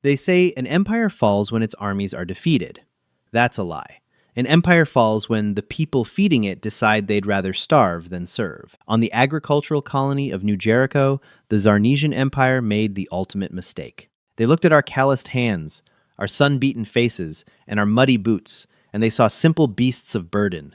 They say an empire falls when its armies are defeated. That's a lie. An empire falls when the people feeding it decide they'd rather starve than serve. On the agricultural colony of New Jericho, the Zarnesian Empire made the ultimate mistake. They looked at our calloused hands, our sun-beaten faces, and our muddy boots, and they saw simple beasts of burden.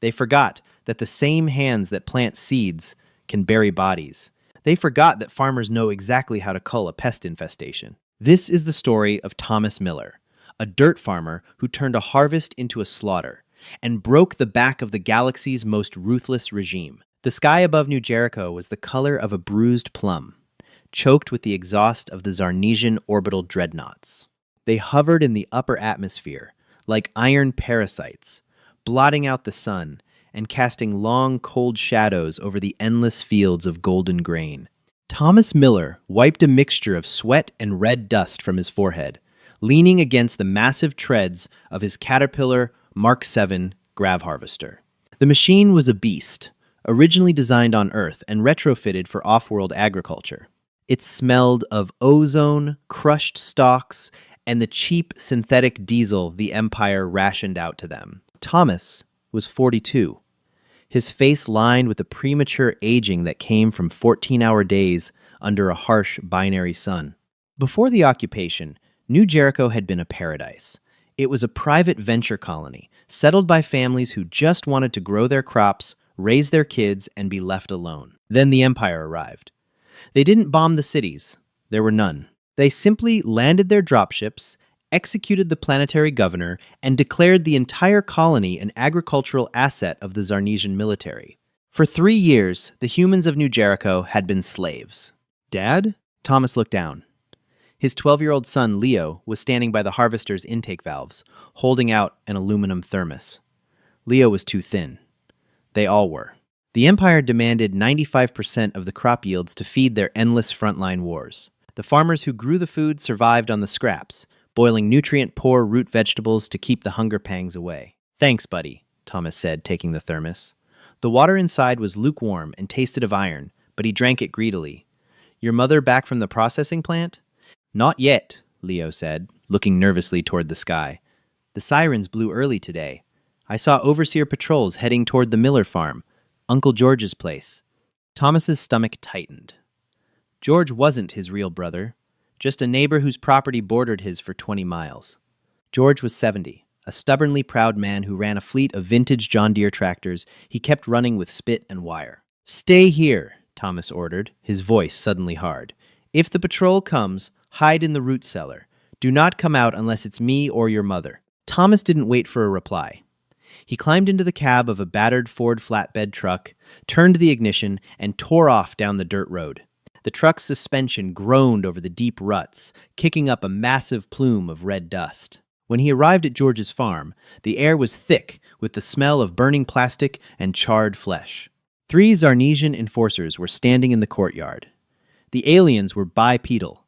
They forgot that the same hands that plant seeds can bury bodies. They forgot that farmers know exactly how to cull a pest infestation. This is the story of Thomas Miller, a dirt farmer who turned a harvest into a slaughter and broke the back of the galaxy's most ruthless regime. The sky above New Jericho was the color of a bruised plum, choked with the exhaust of the Zarnesian orbital dreadnoughts. They hovered in the upper atmosphere, like iron parasites, blotting out the sun and casting long, cold shadows over the endless fields of golden grain. Thomas Miller wiped a mixture of sweat and red dust from his forehead, leaning against the massive treads of his Caterpillar Mark VII grav harvester. The machine was a beast, originally designed on Earth and retrofitted for off-world agriculture. It smelled of ozone, crushed stalks, and the cheap synthetic diesel the Empire rationed out to them. Thomas was 42. His face lined with the premature aging that came from 14-hour days under a harsh binary sun. Before the occupation, New Jericho had been a paradise. It was a private venture colony, settled by families who just wanted to grow their crops, raise their kids, and be left alone. Then the Empire arrived. They didn't bomb the cities. There were none. They simply landed their dropships, executed the planetary governor, and declared the entire colony an agricultural asset of the Zarnesian military. For 3 years, the humans of New Jericho had been slaves. "Dad?" Thomas looked down. His 12-year-old son, Leo, was standing by the harvester's intake valves, holding out an aluminum thermos. Leo was too thin. They all were. The Empire demanded 95% of the crop yields to feed their endless frontline wars. The farmers who grew the food survived on the scraps, boiling nutrient-poor root vegetables to keep the hunger pangs away. "Thanks, buddy," Thomas said, taking the thermos. The water inside was lukewarm and tasted of iron, but he drank it greedily. "Your mother back from the processing plant?" "Not yet," Leo said, looking nervously toward the sky. "The sirens blew early today. I saw overseer patrols heading toward the Miller farm, Uncle George's place." Thomas's stomach tightened. George wasn't his real brother, just a neighbor whose property bordered his for 20 miles. George was 70, a stubbornly proud man who ran a fleet of vintage John Deere tractors he kept running with spit and wire. "Stay here," Thomas ordered, his voice suddenly hard. "If the patrol comes, hide in the root cellar. Do not come out unless it's me or your mother." Thomas didn't wait for a reply. He climbed into the cab of a battered Ford flatbed truck, turned the ignition, and tore off down the dirt road. The truck's suspension groaned over the deep ruts, kicking up a massive plume of red dust. When he arrived at George's farm, the air was thick with the smell of burning plastic and charred flesh. 3 Zarnesian enforcers were standing in the courtyard. The aliens were bipedal,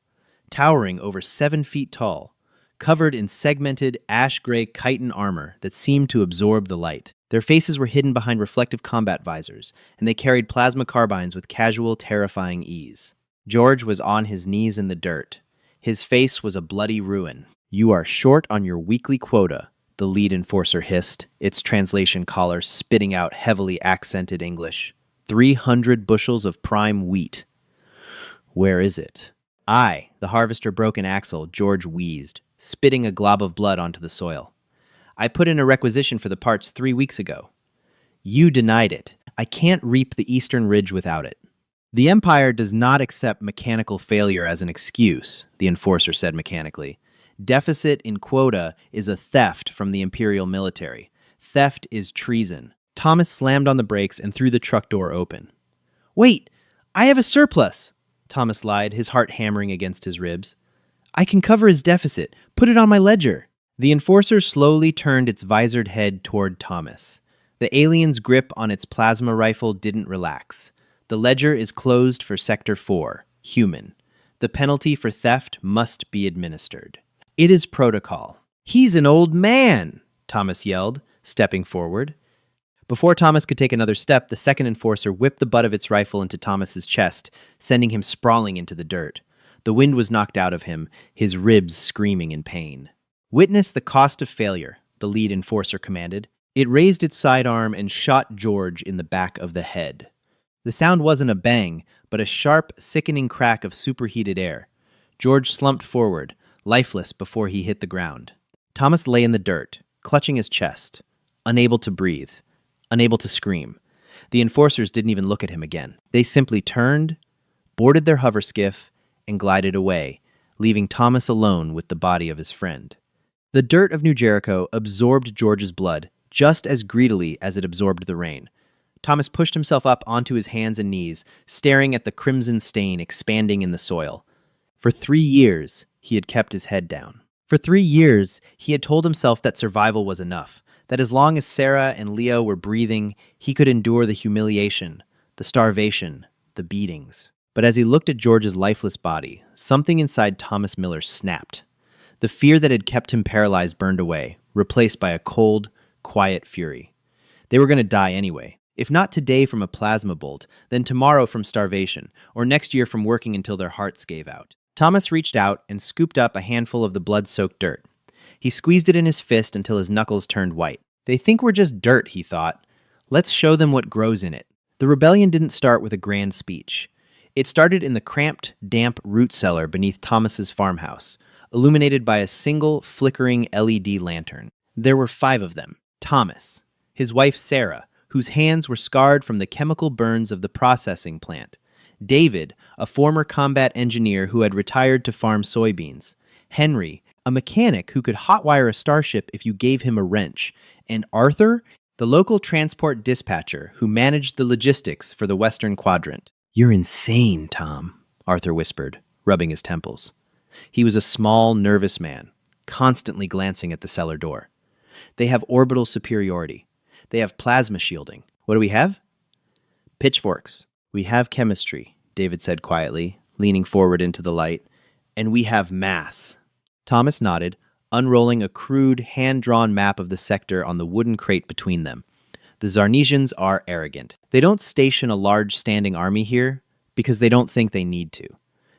towering over 7 feet tall, covered in segmented ash-gray chitin armor that seemed to absorb the light. Their faces were hidden behind reflective combat visors, and they carried plasma carbines with casual, terrifying ease. George was on his knees in the dirt. His face was a bloody ruin. "You are short on your weekly quota," the lead enforcer hissed, its translation collar spitting out heavily accented English. 300 bushels of prime wheat. "Where is it?" The harvester broke an axle, George wheezed, spitting a glob of blood onto the soil. "I put in a requisition for the parts 3 weeks ago." "You denied it. I can't reap the Eastern Ridge without it." "The Empire does not accept mechanical failure as an excuse," the enforcer said mechanically. "Deficit in quota is a theft from the Imperial military. Theft is treason." Thomas slammed on the brakes and threw the truck door open. "Wait! I have a surplus!" Thomas lied, his heart hammering against his ribs. "I can cover his deficit. Put it on my ledger." The enforcer slowly turned its visored head toward Thomas. The alien's grip on its plasma rifle didn't relax. "The ledger is closed for Sector 4, human. The penalty for theft must be administered. It is protocol." "He's an old man!" Thomas yelled, stepping forward. Before Thomas could take another step, the second enforcer whipped the butt of its rifle into Thomas's chest, sending him sprawling into the dirt. The wind was knocked out of him, his ribs screaming in pain. "Witness the cost of failure," the lead enforcer commanded. It raised its sidearm and shot George in the back of the head. The sound wasn't a bang, but a sharp, sickening crack of superheated air. George slumped forward, lifeless before he hit the ground. Thomas lay in the dirt, clutching his chest, unable to breathe, unable to scream. The enforcers didn't even look at him again. They simply turned, boarded their hover skiff, and glided away, leaving Thomas alone with the body of his friend. The dirt of New Jericho absorbed George's blood just as greedily as it absorbed the rain. Thomas pushed himself up onto his hands and knees, staring at the crimson stain expanding in the soil. For 3 years, he had kept his head down. For 3 years, he had told himself that survival was enough, that as long as Sarah and Leo were breathing, he could endure the humiliation, the starvation, the beatings. But as he looked at George's lifeless body, something inside Thomas Miller snapped. The fear that had kept him paralyzed burned away, replaced by a cold, quiet fury. They were going to die anyway. If not today from a plasma bolt, then tomorrow from starvation, or next year from working until their hearts gave out. Thomas reached out and scooped up a handful of the blood-soaked dirt. He squeezed it in his fist until his knuckles turned white. They think we're just dirt, he thought. Let's show them what grows in it. The rebellion didn't start with a grand speech. It started in the cramped, damp root cellar beneath Thomas's farmhouse, illuminated by a single, flickering LED lantern. There were 5 of them. Thomas, his wife Sarah, whose hands were scarred from the chemical burns of the processing plant. David, a former combat engineer who had retired to farm soybeans. Henry, a mechanic who could hotwire a starship if you gave him a wrench. And Arthur, the local transport dispatcher who managed the logistics for the Western Quadrant. "You're insane, Tom," Arthur whispered, rubbing his temples. He was a small, nervous man, constantly glancing at the cellar door. "They have orbital superiority. They have plasma shielding. What do we have?" "Pitchforks. We have chemistry," David said quietly, leaning forward into the light. "And we have mass." Thomas nodded, unrolling a crude, hand-drawn map of the sector on the wooden crate between them. "The Zarnesians are arrogant. They don't station a large standing army here because they don't think they need to.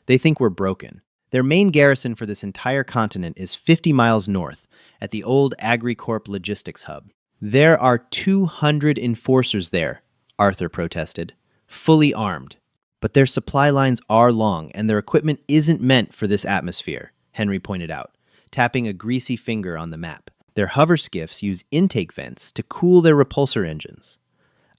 They think we're broken. Their main garrison for this entire continent is 50 miles north, at the old AgriCorp logistics hub. There are 200 enforcers there," Arthur protested, "fully armed. But their supply lines are long, and their equipment isn't meant for this atmosphere," Henry pointed out, tapping a greasy finger on the map. "Their hover skiffs use intake vents to cool their repulsor engines.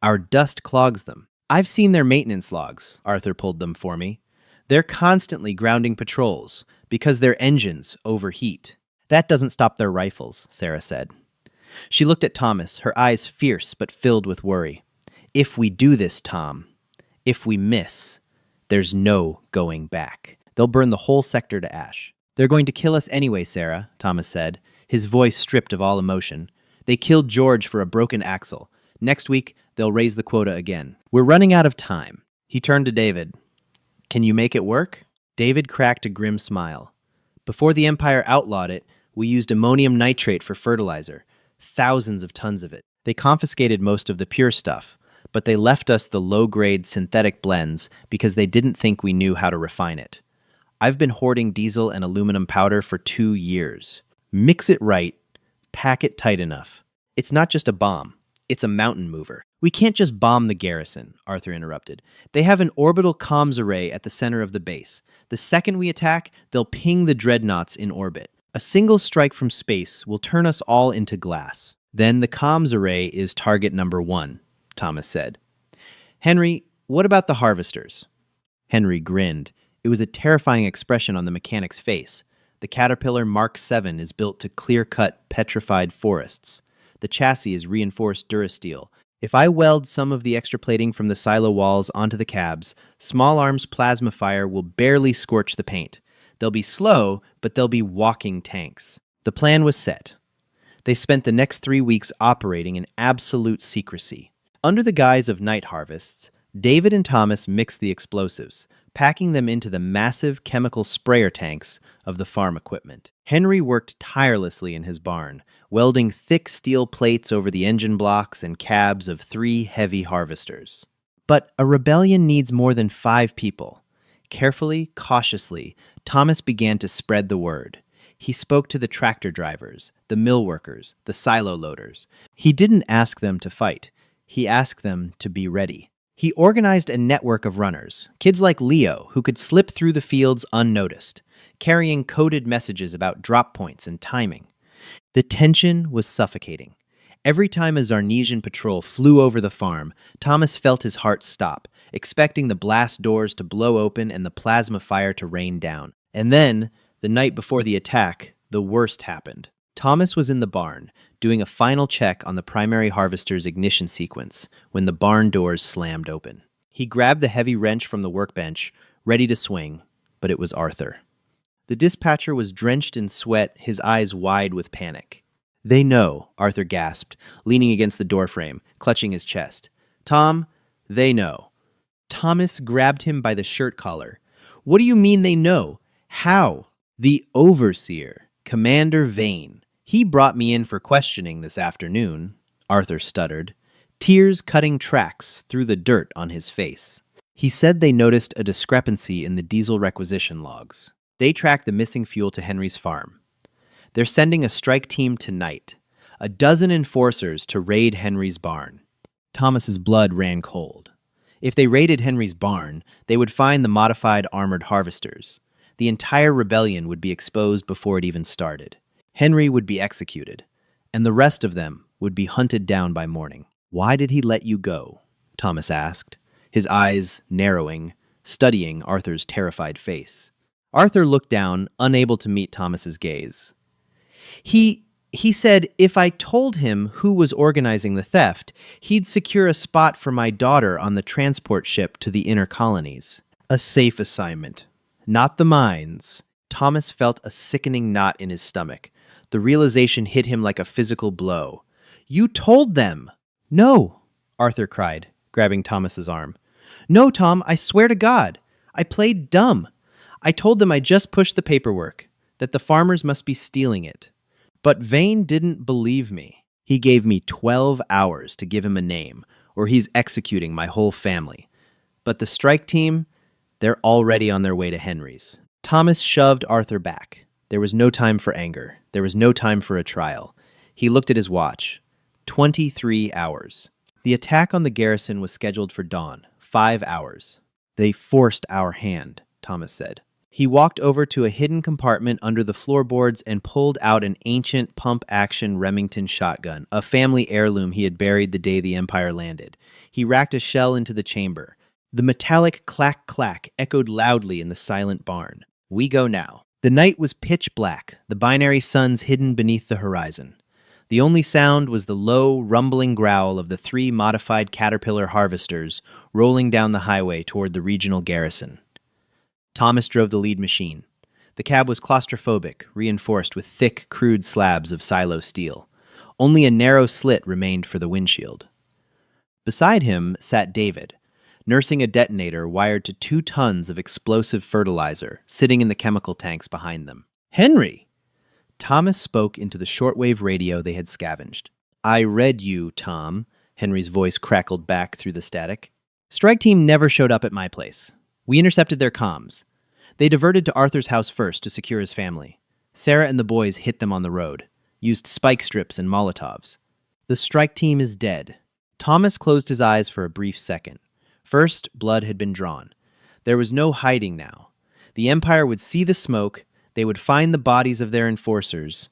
Our dust clogs them. I've seen their maintenance logs," Arthur pulled them for me. "They're constantly grounding patrols because their engines overheat." "That doesn't stop their rifles," Sarah said. She looked at Thomas, her eyes fierce but filled with worry. "If we do this, Tom, if we miss, there's no going back. They'll burn the whole sector to ash." "They're going to kill us anyway, Sarah," Thomas said, his voice stripped of all emotion. "They killed George for a broken axle. Next week, they'll raise the quota again. We're running out of time." He turned to David. "Can you make it work?" David cracked a grim smile. "Before the Empire outlawed it, we used ammonium nitrate for fertilizer. Thousands of tons of it. They confiscated most of the pure stuff, but they left us the low-grade synthetic blends because they didn't think we knew how to refine it. I've been hoarding diesel and aluminum powder for 2 years. Mix it right, pack it tight enough. It's not just a bomb, it's a mountain mover." "We can't just bomb the garrison," Arthur interrupted. "They have an orbital comms array at the center of the base. The second we attack, they'll ping the dreadnoughts in orbit. A single strike from space will turn us all into glass. Then the comms array is target number 1, Thomas said. "Henry, what about the harvesters?" Henry grinned. It was a terrifying expression on the mechanic's face. "The Caterpillar Mark 7 is built to clear-cut petrified forests. The chassis is reinforced durasteel. If I weld some of the extra plating from the silo walls onto the cabs, Small Arms plasma fire will barely scorch the paint. They'll be slow, but they'll be walking tanks." The plan was set. They spent the next 3 weeks operating in absolute secrecy. Under the guise of night harvests, David and Thomas mixed the explosives, packing them into the massive chemical sprayer tanks of the farm equipment. Henry worked tirelessly in his barn, welding thick steel plates over the engine blocks and cabs of 3 heavy harvesters. But a rebellion needs more than 5 people. Carefully, cautiously, Thomas began to spread the word. He spoke to the tractor drivers, the mill workers, the silo loaders. He didn't ask them to fight. He asked them to be ready. He organized a network of runners, kids like Leo, who could slip through the fields unnoticed, carrying coded messages about drop points and timing. The tension was suffocating. Every time a Zarnesian patrol flew over the farm, Thomas felt his heart stop, expecting the blast doors to blow open and the plasma fire to rain down. And then, the night before the attack, the worst happened. Thomas was in the barn, doing a final check on the primary harvester's ignition sequence, when the barn doors slammed open. He grabbed the heavy wrench from the workbench, ready to swing, but it was Arthur. The dispatcher was drenched in sweat, his eyes wide with panic. "They know," Arthur gasped, leaning against the doorframe, clutching his chest. "Tom, they know." Thomas grabbed him by the shirt collar. "What do you mean they know? How?" "The overseer, Commander Vane. He brought me in for questioning this afternoon," Arthur stuttered, tears cutting tracks through the dirt on his face. "He said they noticed a discrepancy in the diesel requisition logs. They tracked the missing fuel to Henry's farm. They're sending a strike team tonight, a dozen enforcers to raid Henry's barn." Thomas's blood ran cold. If they raided Henry's barn, they would find the modified armored harvesters. The entire rebellion would be exposed before it even started. Henry would be executed, and the rest of them would be hunted down by morning. "Why did he let you go?" Thomas asked, his eyes narrowing, studying Arthur's terrified face. Arthur looked down, unable to meet Thomas's gaze. He said if I told him who was organizing the theft, he'd secure a spot for my daughter on the transport ship to the inner colonies. A safe assignment. Not the mines. Thomas felt a sickening knot in his stomach. The realization hit him like a physical blow. "You told them!" "No," Arthur cried, grabbing Thomas's arm. "No, Tom, I swear to God. I played dumb. I told them I just pushed the paperwork, that the farmers must be stealing it. But Vane didn't believe me. He gave me 12 hours to give him a name, or he's executing my whole family. But the strike team, they're already on their way to Henry's." Thomas shoved Arthur back. There was no time for anger. There was no time for a trial. He looked at his watch. 23 hours. The attack on the garrison was scheduled for dawn, 5 hours. "They forced our hand," Thomas said. He walked over to a hidden compartment under the floorboards and pulled out an ancient pump-action Remington shotgun, a family heirloom he had buried the day the Empire landed. He racked a shell into the chamber. The metallic clack-clack echoed loudly in the silent barn. "We go now." The night was pitch black, the binary suns hidden beneath the horizon. The only sound was the low, rumbling growl of the 3 modified Caterpillar harvesters rolling down the highway toward the regional garrison. Thomas drove the lead machine. The cab was claustrophobic, reinforced with thick, crude slabs of silo steel. Only a narrow slit remained for the windshield. Beside him sat David, nursing a detonator wired to 2 tons of explosive fertilizer, sitting in the chemical tanks behind them. "Henry!" Thomas spoke into the shortwave radio they had scavenged. "I read you, Tom," Henry's voice crackled back through the static. "Strike team never showed up at my place. We intercepted their comms. They diverted to Arthur's house first to secure his family. Sarah and the boys hit them on the road, used spike strips and Molotovs. The strike team is dead." Thomas closed his eyes for a brief second. First, blood had been drawn. There was no hiding now. The Empire would see the smoke, they would find the bodies of their enforcers,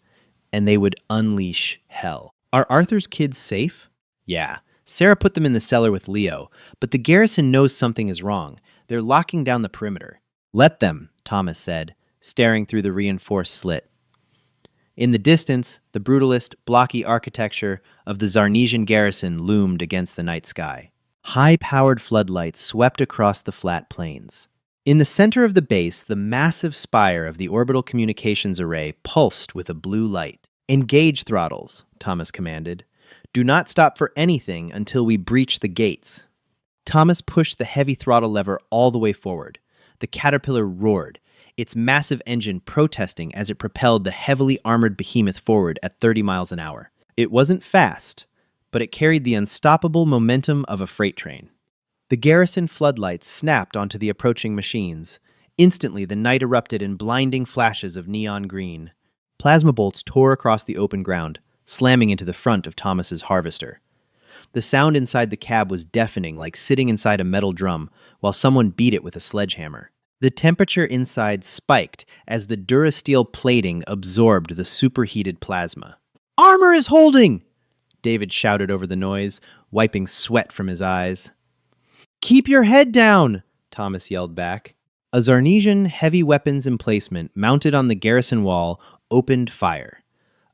and they would unleash hell. "Are Arthur's kids safe?" "Yeah. Sarah put them in the cellar with Leo, but the garrison knows something is wrong. They're locking down the perimeter." "Let them," Thomas said, staring through the reinforced slit. In the distance, the brutalist, blocky architecture of the Zarnesian garrison loomed against the night sky. High-powered floodlights swept across the flat plains. In the center of the base, the massive spire of the orbital communications array pulsed with a blue light. "Engage throttles," Thomas commanded. "Do not stop for anything until we breach the gates." Thomas pushed the heavy throttle lever all the way forward. The Caterpillar roared, its massive engine protesting as it propelled the heavily armored behemoth forward at 30 miles an hour. It wasn't fast, but it carried the unstoppable momentum of a freight train. The garrison floodlights snapped onto the approaching machines, Instantly, the night erupted in blinding flashes of neon green. Plasma bolts tore across the open ground, slamming into the front of Thomas's harvester. The sound inside the cab was deafening, like sitting inside a metal drum, while someone beat it with a sledgehammer. The temperature inside spiked as the Durasteel plating absorbed the superheated plasma. "Armor is holding!" David shouted over the noise, wiping sweat from his eyes. "Keep your head down!" Thomas yelled back. A Zarnesian heavy weapons emplacement mounted on the garrison wall opened fire.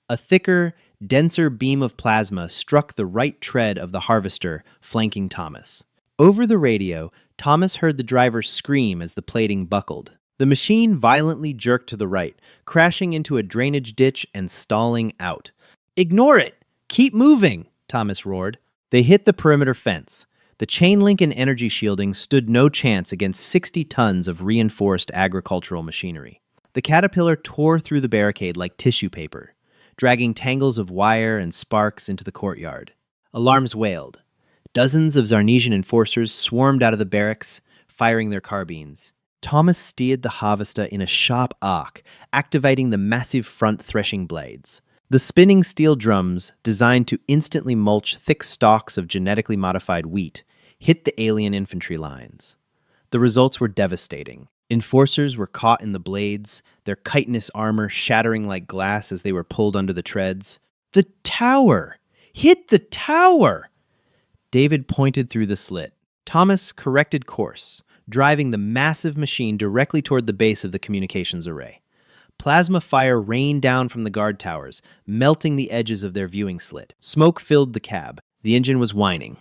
A thicker, denser beam of plasma struck the right tread of the harvester, flanking Thomas. Over the radio, Thomas heard the driver scream as the plating buckled. The machine violently jerked to the right, crashing into a drainage ditch and stalling out. "Ignore it! Keep moving!" Thomas roared. They hit the perimeter fence. The chain link and energy shielding stood no chance against 60 tons of reinforced agricultural machinery. The caterpillar tore through the barricade like tissue paper, dragging tangles of wire and sparks into the courtyard. Alarms wailed. Dozens of Zarnesian enforcers swarmed out of the barracks, firing their carbines. Thomas steered the harvester in a sharp arc, activating the massive front threshing blades. The spinning steel drums, designed to instantly mulch thick stalks of genetically modified wheat, hit the alien infantry lines. The results were devastating. Enforcers were caught in the blades, their chitinous armor shattering like glass as they were pulled under the treads. "The tower! Hit the tower!" David pointed through the slit. Thomas corrected course, driving the massive machine directly toward the base of the communications array. Plasma fire rained down from the guard towers, melting the edges of their viewing slit. Smoke filled the cab. The engine was whining.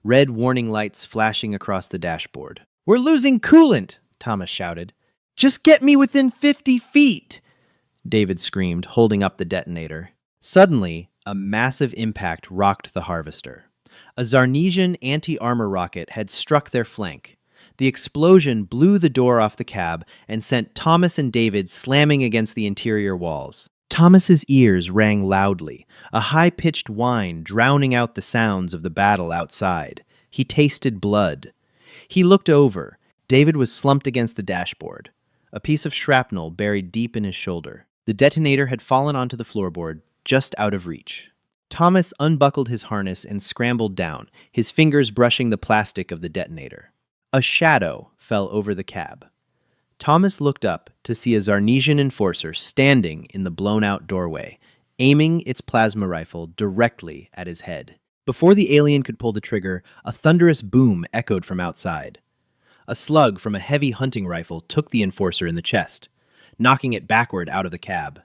Red warning lights flashing across the dashboard. "We're losing coolant!" Thomas shouted. "Just get me within 50 feet!" David screamed, holding up the detonator. Suddenly, a massive impact rocked the harvester. A Zarnesian anti-armor rocket had struck their flank. The explosion blew the door off the cab and sent Thomas and David slamming against the interior walls. Thomas's ears rang loudly, a high-pitched whine drowning out the sounds of the battle outside. He tasted blood. He looked over. David was slumped against the dashboard, a piece of shrapnel buried deep in his shoulder. The detonator had fallen onto the floorboard, just out of reach. Thomas unbuckled his harness and scrambled down, his fingers brushing the plastic of the detonator. A shadow fell over the cab. Thomas looked up to see a Zarnesian enforcer standing in the blown-out doorway, aiming its plasma rifle directly at his head. Before the alien could pull the trigger, a thunderous boom echoed from outside. A slug from a heavy hunting rifle took the enforcer in the chest, knocking it backward out of the cab.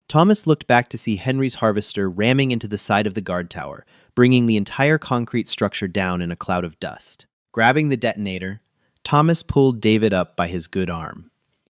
Thomas looked back to see Henry's harvester ramming into the side of the guard tower, bringing the entire concrete structure down in a cloud of dust. Grabbing the detonator, Thomas pulled David up by his good arm.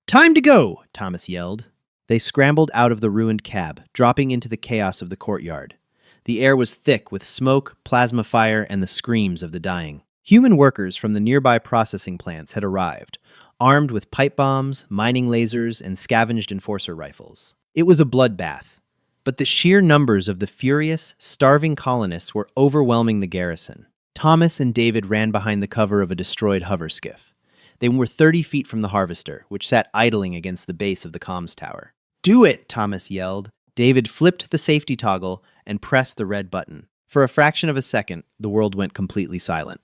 "Time to go!" Thomas yelled. They scrambled out of the ruined cab, dropping into the chaos of the courtyard. The air was thick with smoke, plasma fire, and the screams of the dying. Human workers from the nearby processing plants had arrived, armed with pipe bombs, mining lasers, and scavenged enforcer rifles. It was a bloodbath, but the sheer numbers of the furious, starving colonists were overwhelming the garrison. Thomas and David ran behind the cover of a destroyed hover skiff. They were 30 feet from the harvester, which sat idling against the base of the comms tower. "Do it!" Thomas yelled. David flipped the safety toggle and pressed the red button. For a fraction of a second, the world went completely silent.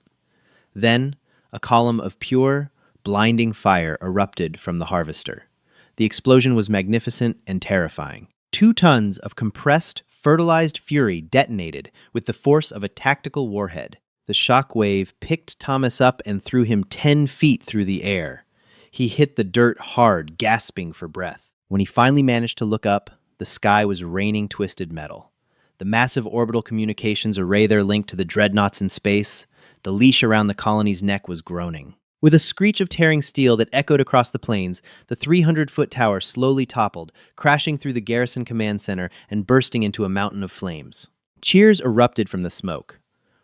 Then, a column of pure, blinding fire erupted from the harvester. The explosion was magnificent and terrifying. 2 tons of compressed, fertilized fury detonated with the force of a tactical warhead. The shock wave picked Thomas up and threw him 10 feet through the air. He hit the dirt hard, gasping for breath. When he finally managed to look up, the sky was raining twisted metal. The massive orbital communications array their link to the dreadnoughts in space. The leash around the colony's neck was groaning. With a screech of tearing steel that echoed across the plains, the 300-foot tower slowly toppled, crashing through the garrison command center and bursting into a mountain of flames. Cheers erupted from the smoke.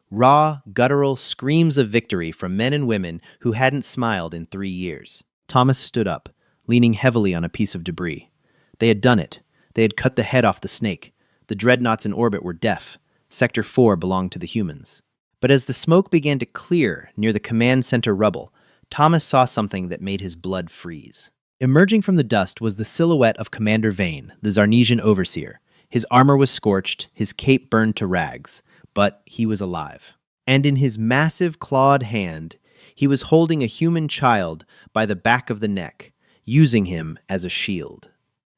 Raw, guttural screams of victory from men and women who hadn't smiled in 3 years. Thomas stood up, leaning heavily on a piece of debris. They had done it. They had cut the head off the snake. The dreadnoughts in orbit were deaf. Sector 4 belonged to the humans. But as the smoke began to clear near the command center rubble, Thomas saw something that made his blood freeze. Emerging from the dust was the silhouette of Commander Vane, the Zarnesian overseer. His armor was scorched, his cape burned to rags, but he was alive. And in his massive clawed hand, he was holding a human child by the back of the neck, using him as a shield.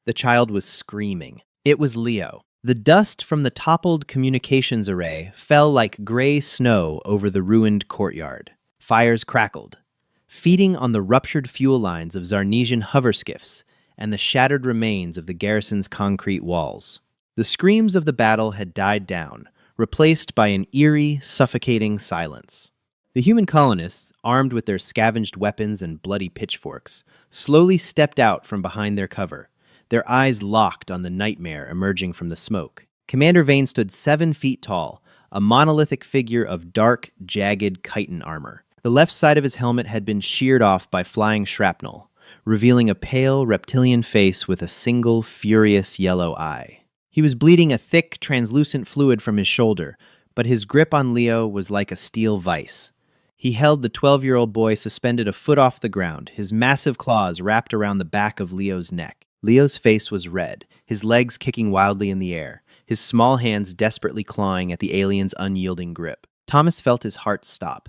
The child was screaming. It was Leo. The dust from the toppled communications array fell like gray snow over the ruined courtyard. Fires crackled, feeding on the ruptured fuel lines of Zarnesian hoverskiffs and the shattered remains of the garrison's concrete walls. The screams of the battle had died down, replaced by an eerie, suffocating silence. The human colonists, armed with their scavenged weapons and bloody pitchforks, slowly stepped out from behind their cover, their eyes locked on the nightmare emerging from the smoke. Commander Vane stood 7 feet tall, a monolithic figure of dark, jagged chitin armor. The left side of his helmet had been sheared off by flying shrapnel, revealing a pale, reptilian face with a single, furious yellow eye. He was bleeding a thick, translucent fluid from his shoulder, but his grip on Leo was like a steel vise. He held the 12-year-old boy suspended a foot off the ground, his massive claws wrapped around the back of Leo's neck. Leo's face was red, his legs kicking wildly in the air, his small hands desperately clawing at the alien's unyielding grip. Thomas felt his heart stop.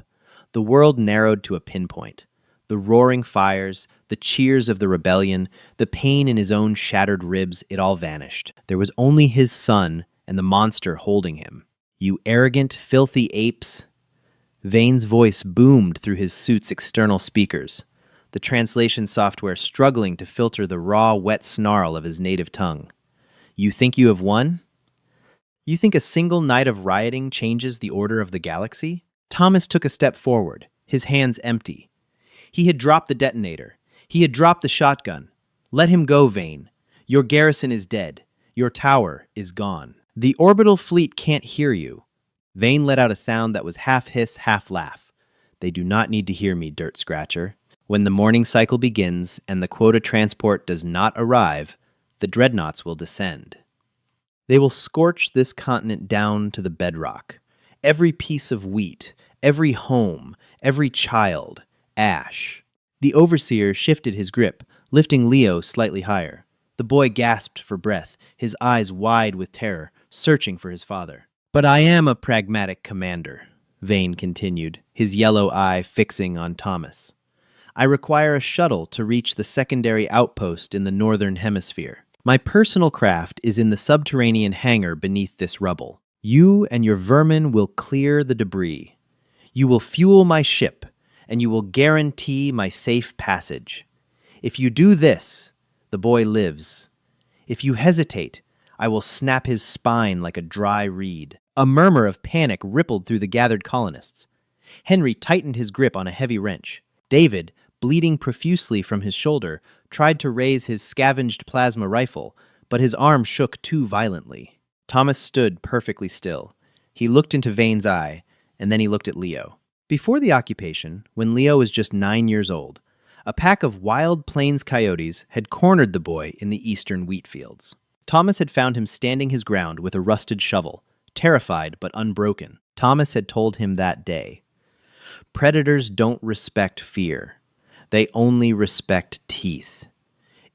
The world narrowed to a pinpoint. The roaring fires, the cheers of the rebellion, the pain in his own shattered ribs, it all vanished. There was only his son and the monster holding him. "You arrogant, filthy apes!" Vane's voice boomed through his suit's external speakers, the translation software struggling to filter the raw, wet snarl of his native tongue. "You think you have won? You think a single night of rioting changes the order of the galaxy?" Thomas took a step forward, his hands empty. He had dropped the detonator. He had dropped the shotgun. "Let him go, Vane. Your garrison is dead. Your tower is gone. The orbital fleet can't hear you." Vane let out a sound that was half hiss, half laugh. "They do not need to hear me, dirt scratcher. When the morning cycle begins and the quota transport does not arrive, the dreadnoughts will descend. They will scorch this continent down to the bedrock. Every piece of wheat, every home, every child, ash." The overseer shifted his grip, lifting Leo slightly higher. The boy gasped for breath, his eyes wide with terror, searching for his father. "But I am a pragmatic commander," Vane continued, his yellow eye fixing on Thomas. "I require a shuttle to reach the secondary outpost in the northern hemisphere. My personal craft is in the subterranean hangar beneath this rubble. You and your vermin will clear the debris. You will fuel my ship, and you will guarantee my safe passage. If you do this, the boy lives. If you hesitate, I will snap his spine like a dry reed." A murmur of panic rippled through the gathered colonists. Henry tightened his grip on a heavy wrench. David, bleeding profusely from his shoulder, tried to raise his scavenged plasma rifle, but his arm shook too violently. Thomas stood perfectly still. He looked into Vane's eye, and then he looked at Leo. Before the occupation, when Leo was just 9 years old, a pack of wild plains coyotes had cornered the boy in the eastern wheat fields. Thomas had found him standing his ground with a rusted shovel, terrified but unbroken. Thomas had told him that day, "Predators don't respect fear. They only respect teeth.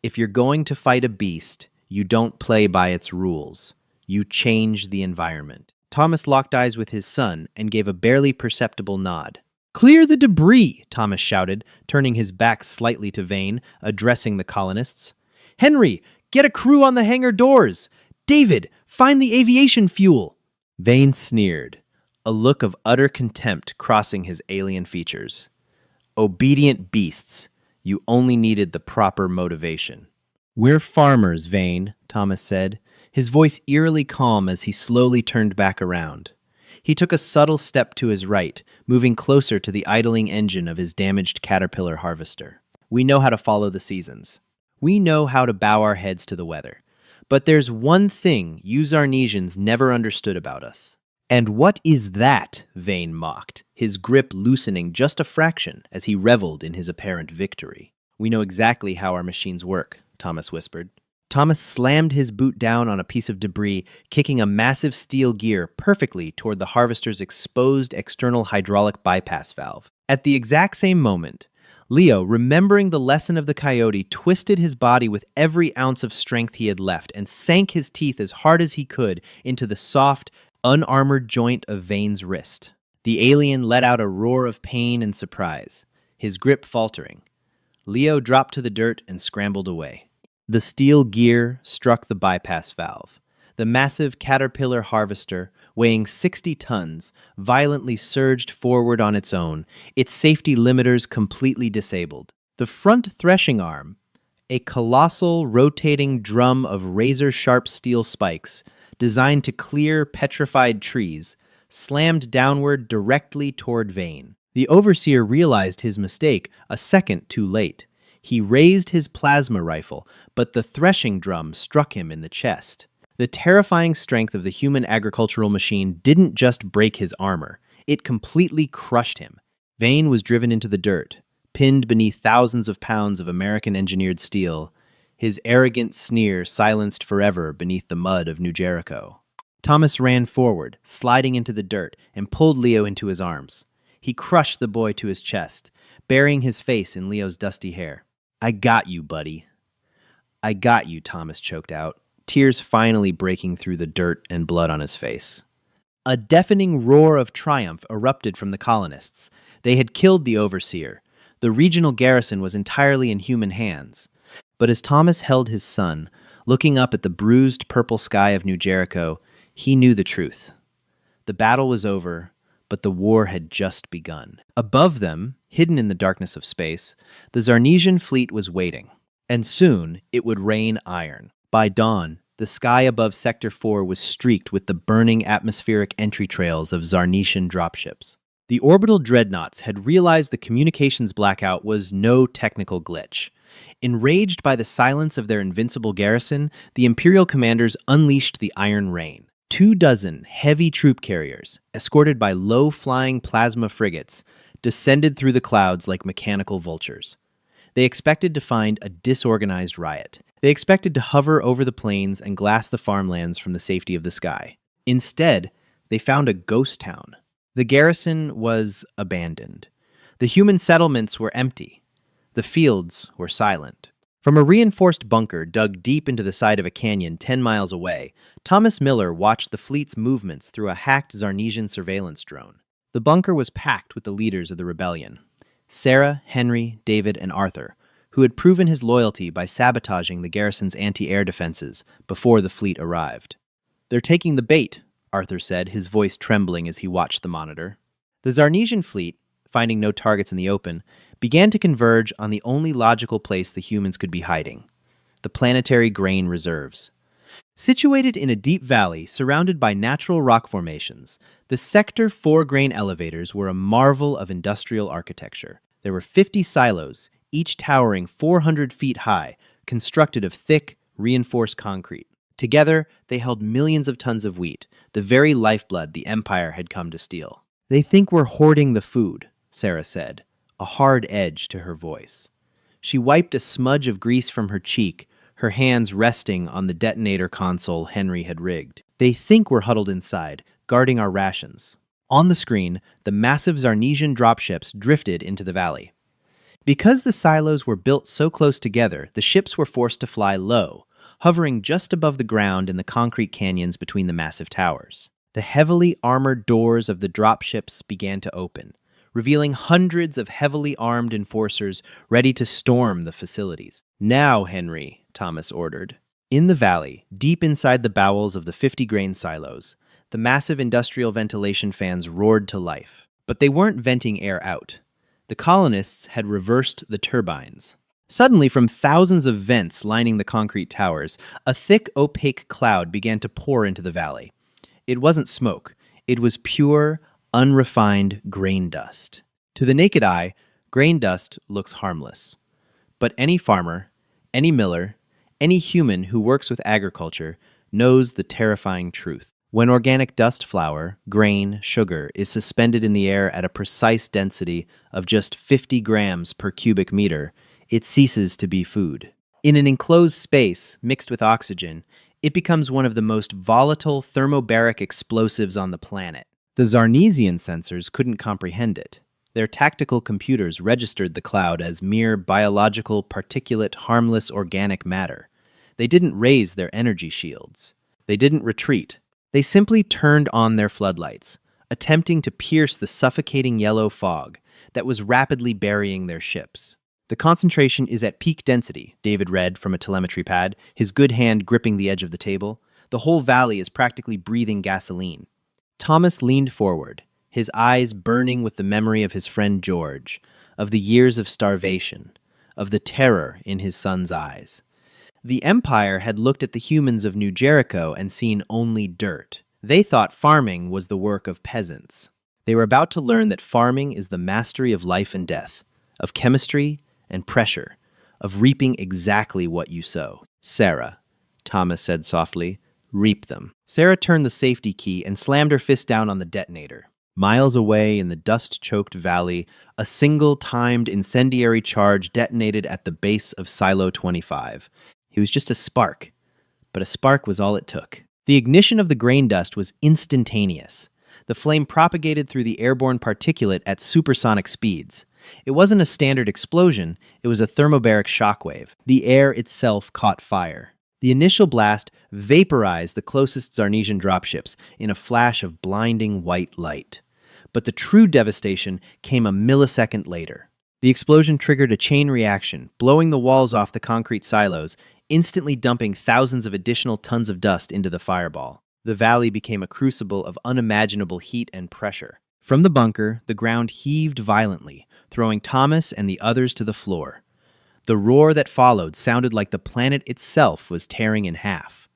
If you're going to fight a beast, you don't play by its rules. You change the environment." Thomas locked eyes with his son and gave a barely perceptible nod. "Clear the debris!" Thomas shouted, turning his back slightly to Vane, addressing the colonists. "Henry, get a crew on the hangar doors! David, find the aviation fuel!" Vane sneered, a look of utter contempt crossing his alien features. "Obedient beasts, you only needed the proper motivation." "We're farmers, Vane," Thomas said, his voice eerily calm as he slowly turned back around. He took a subtle step to his right, moving closer to the idling engine of his damaged Caterpillar harvester. "We know how to follow the seasons. We know how to bow our heads to the weather. But there's one thing you Zarnesians never understood about us." "And what is that?" Vane mocked, his grip loosening just a fraction as he reveled in his apparent victory. "We know exactly how our machines work," Thomas whispered. Thomas slammed his boot down on a piece of debris, kicking a massive steel gear perfectly toward the harvester's exposed external hydraulic bypass valve. At the exact same moment, Leo, remembering the lesson of the coyote, twisted his body with every ounce of strength he had left and sank his teeth as hard as he could into the soft, unarmored joint of Vane's wrist. The alien let out a roar of pain and surprise, his grip faltering. Leo dropped to the dirt and scrambled away. The steel gear struck the bypass valve. The massive caterpillar harvester, weighing 60 tons, violently surged forward on its own, its safety limiters completely disabled. The front threshing arm, a colossal rotating drum of razor-sharp steel spikes, designed to clear petrified trees, slammed downward directly toward Vane. The overseer realized his mistake a second too late. He raised his plasma rifle, but the threshing drum struck him in the chest. The terrifying strength of the human agricultural machine didn't just break his armor, it completely crushed him. Vane was driven into the dirt, pinned beneath thousands of pounds of American-engineered steel, his arrogant sneer silenced forever beneath the mud of New Jericho. Thomas ran forward, sliding into the dirt, and pulled Leo into his arms. He crushed the boy to his chest, burying his face in Leo's dusty hair. "I got you, buddy." "I got you," Thomas choked out, tears finally breaking through the dirt and blood on his face. A deafening roar of triumph erupted from the colonists. They had killed the overseer. The regional garrison was entirely in human hands. But as Thomas held his son, looking up at the bruised purple sky of New Jericho, he knew the truth. The battle was over, but the war had just begun. Above them, hidden in the darkness of space, the Zarnesian fleet was waiting. And soon it would rain iron. By dawn, the sky above Sector 4 was streaked with the burning atmospheric entry trails of Zarnesian dropships. The orbital dreadnoughts had realized the communications blackout was no technical glitch. Enraged by the silence of their invincible garrison, the Imperial commanders unleashed the Iron Rain. 24 heavy troop carriers, escorted by low-flying plasma frigates, descended through the clouds like mechanical vultures. They expected to find a disorganized riot. They expected to hover over the plains and glass the farmlands from the safety of the sky. Instead, they found a ghost town. The garrison was abandoned. The human settlements were empty. The fields were silent. From a reinforced bunker dug deep into the side of a canyon 10 miles away, Thomas Miller watched the fleet's movements through a hacked Zarnesian surveillance drone. The bunker was packed with the leaders of the rebellion: Sarah, Henry, David, and Arthur, who had proven his loyalty by sabotaging the garrison's anti-air defenses before the fleet arrived. "They're taking the bait," Arthur said, his voice trembling as he watched the monitor. The Zarnesian fleet, finding no targets in the open, began to converge on the only logical place the humans could be hiding: the planetary grain reserves. Situated in a deep valley surrounded by natural rock formations, the Sector 4 grain elevators were a marvel of industrial architecture. There were 50 silos, each towering 400 feet high, constructed of thick, reinforced concrete. Together, they held millions of tons of wheat, the very lifeblood the Empire had come to steal. "They think we're hoarding the food," Sarah said, a hard edge to her voice. She wiped a smudge of grease from her cheek, her hands resting on the detonator console Henry had rigged. "They think we're huddled inside, guarding our rations." On the screen, the massive Zarnesian dropships drifted into the valley. Because the silos were built so close together, the ships were forced to fly low, hovering just above the ground in the concrete canyons between the massive towers. The heavily armored doors of the dropships began to open, revealing hundreds of heavily armed enforcers ready to storm the facilities. "Now, Henry," Thomas ordered. In the valley, deep inside the bowels of the 50 grain silos, the massive industrial ventilation fans roared to life. But they weren't venting air out. The colonists had reversed the turbines. Suddenly, from thousands of vents lining the concrete towers, a thick, opaque cloud began to pour into the valley. It wasn't smoke. It was pure, unrefined grain dust. To the naked eye, grain dust looks harmless. But any farmer, any miller, any human who works with agriculture knows the terrifying truth. When organic dust flour, grain, sugar is suspended in the air at a precise density of just 50 grams per cubic meter, it ceases to be food. In an enclosed space mixed with oxygen, it becomes one of the most volatile thermobaric explosives on the planet. The Zarnesian sensors couldn't comprehend it. Their tactical computers registered the cloud as mere biological, particulate, harmless organic matter. They didn't raise their energy shields. They didn't retreat. They simply turned on their floodlights, attempting to pierce the suffocating yellow fog that was rapidly burying their ships. The concentration is at peak density, David read from a telemetry pad, his good hand gripping the edge of the table. The whole valley is practically breathing gasoline. Thomas leaned forward, his eyes burning with the memory of his friend George, of the years of starvation, of the terror in his son's eyes. The Empire had looked at the humans of New Jericho and seen only dirt. They thought farming was the work of peasants. They were about to learn that farming is the mastery of life and death, of chemistry and pressure, of reaping exactly what you sow. Sarah, Thomas said softly, reap them. Sarah turned the safety key and slammed her fist down on the detonator. Miles away in the dust-choked valley, a single timed incendiary charge detonated at the base of Silo 25. It was just a spark, but a spark was all it took. The ignition of the grain dust was instantaneous. The flame propagated through the airborne particulate at supersonic speeds. It wasn't a standard explosion, it was a thermobaric shockwave. The air itself caught fire. The initial blast vaporized the closest Zarnesian dropships in a flash of blinding white light. But the true devastation came a millisecond later. The explosion triggered a chain reaction, blowing the walls off the concrete silos, instantly dumping thousands of additional tons of dust into the fireball. The valley became a crucible of unimaginable heat and pressure. From the bunker, the ground heaved violently, throwing Thomas and the others to the floor. The roar that followed sounded like the planet itself was tearing in half.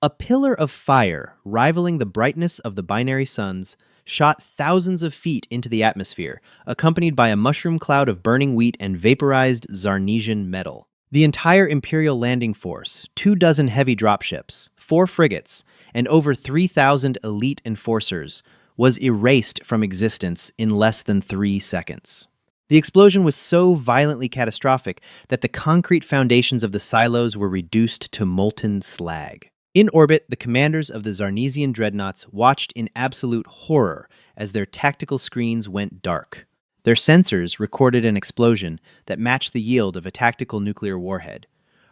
A pillar of fire, rivaling the brightness of the binary suns, shot thousands of feet into the atmosphere, accompanied by a mushroom cloud of burning wheat and vaporized Zarnesian metal. The entire Imperial landing force, 24 heavy dropships, 4 frigates, and over 3,000 elite enforcers, was erased from existence in less than 3 seconds. The explosion was so violently catastrophic that the concrete foundations of the silos were reduced to molten slag. In orbit, the commanders of the Zarnesian dreadnoughts watched in absolute horror as their tactical screens went dark. Their sensors recorded an explosion that matched the yield of a tactical nuclear warhead,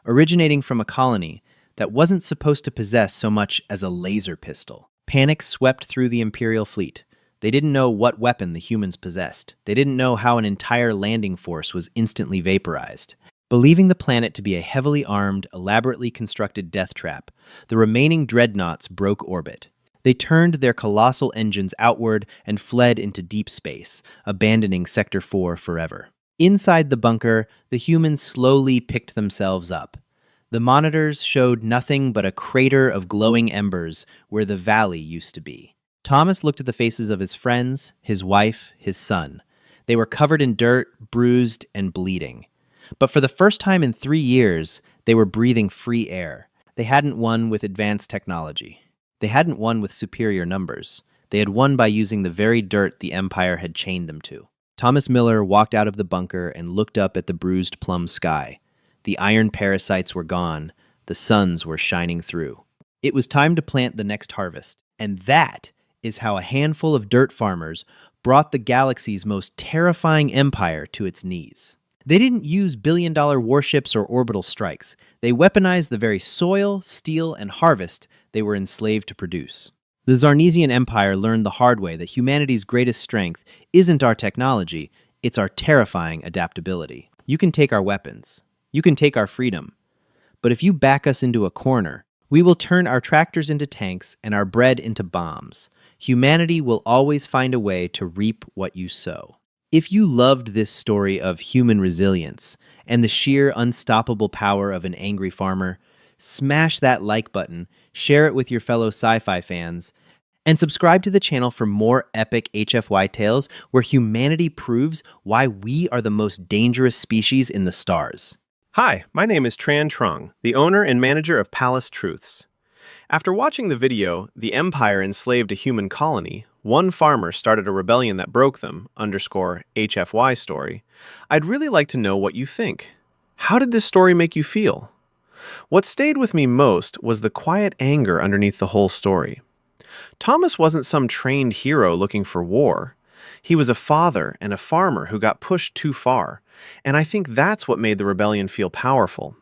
originating from a colony that wasn't supposed to possess so much as a laser pistol. Panic swept through the Imperial fleet. They didn't know what weapon the humans possessed. They didn't know how an entire landing force was instantly vaporized. Believing the planet to be a heavily armed, elaborately constructed death trap, the remaining dreadnoughts broke orbit. They turned their colossal engines outward and fled into deep space, abandoning Sector 4 forever. Inside the bunker, the humans slowly picked themselves up. The monitors showed nothing but a crater of glowing embers where the valley used to be. Thomas looked at the faces of his friends, his wife, his son. They were covered in dirt, bruised, and bleeding. But for the first time in 3 years, they were breathing free air. They hadn't won with advanced technology. They hadn't won with superior numbers. They had won by using the very dirt the Empire had chained them to. Thomas Miller walked out of the bunker and looked up at the bruised plum sky. The iron parasites were gone. The suns were shining through. It was time to plant the next harvest. And that is how a handful of dirt farmers brought the galaxy's most terrifying empire to its knees. They didn't use billion-dollar warships or orbital strikes. They weaponized the very soil, steel, and harvest they were enslaved to produce. The Zarnesian Empire learned the hard way that humanity's greatest strength isn't our technology, it's our terrifying adaptability. You can take our weapons. You can take our freedom. But if you back us into a corner, we will turn our tractors into tanks and our bread into bombs. Humanity will always find a way to reap what you sow. If you loved this story of human resilience and the sheer unstoppable power of an angry farmer, smash that like button, share it with your fellow sci-fi fans, and subscribe to the channel for more epic HFY tales where humanity proves why we are the most dangerous species in the stars. Hi, my name is Tran Trung, the owner and manager of Palace Truths. After watching the video, The Empire Enslaved a Human Colony, one farmer started a rebellion that broke them, _HFY story, I'd really like to know what you think. How did this story make you feel? What stayed with me most was the quiet anger underneath the whole story. Thomas wasn't some trained hero looking for war. He was a father and a farmer who got pushed too far, and I think that's what made the rebellion feel powerful.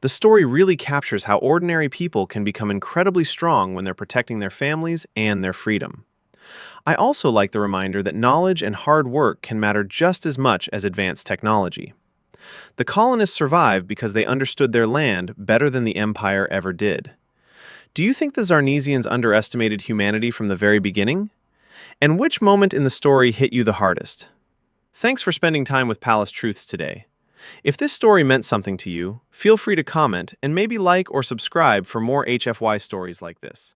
The story really captures how ordinary people can become incredibly strong when they're protecting their families and their freedom. I also like the reminder that knowledge and hard work can matter just as much as advanced technology. The colonists survived because they understood their land better than the empire ever did. Do you think the Zarnesians underestimated humanity from the very beginning? And which moment in the story hit you the hardest? Thanks for spending time with Palace Truths today. If this story meant something to you, feel free to comment and maybe like or subscribe for more HFY stories like this.